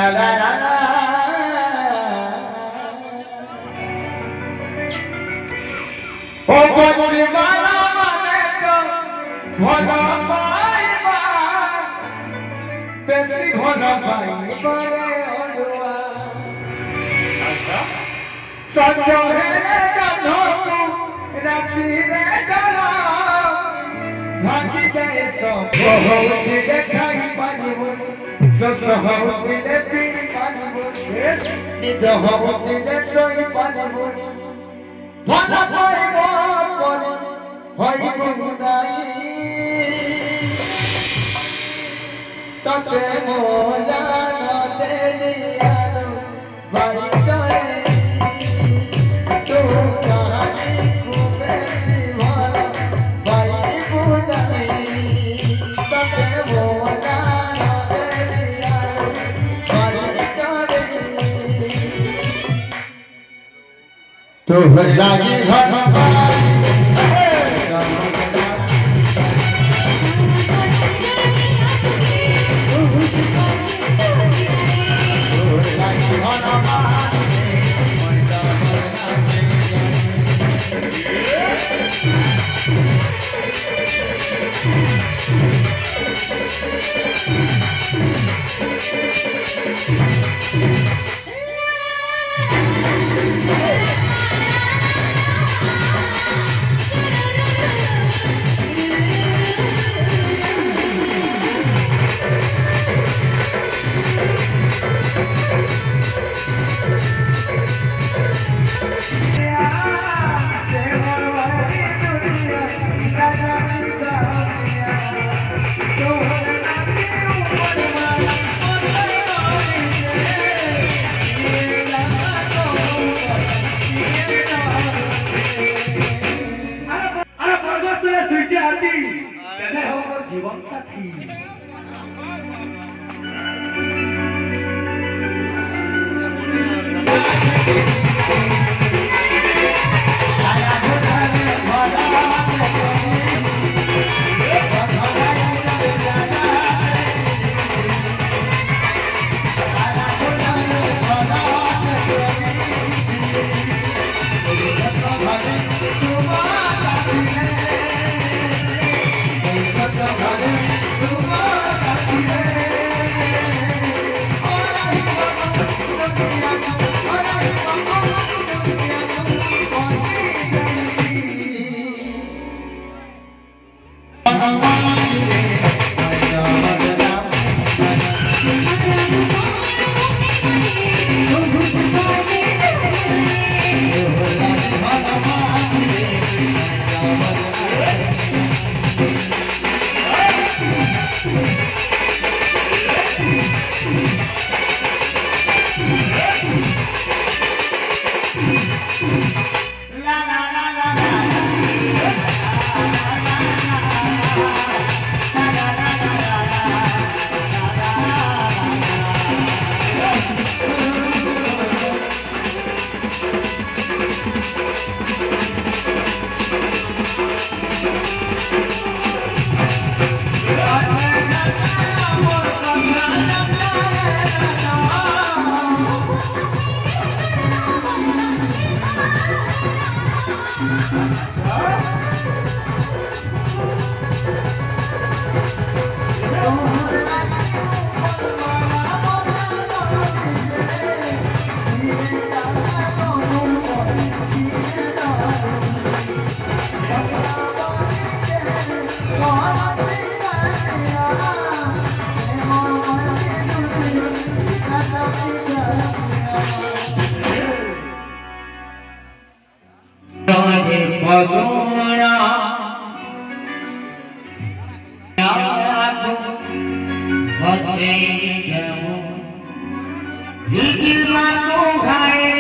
La la la la. O Pachimala Maneto, Bhola Paiba, Pesi Bhola Paiba re Odua. Sanjo hele Janoku, Rati re Jana, Bhagi jaye so, Bahauti dekhai Panibun, So Bahauti dekhi Panibun, Nijo Bahauti dekhai Panibun. Bhola Paiba Pari, Hoibo Nai, Tate Mola no Deliyano, Bhai Jare, Tu Kahani Kubesi Bhola, Bhai Budai, Tate Mola no Deliyano, Bhai Jare. Tu lagi bhagwan Jibon Sathi Hãy subscribe cho kênh Ghiền Mì Gõ để không bỏ lỡ những video hấp dẫn.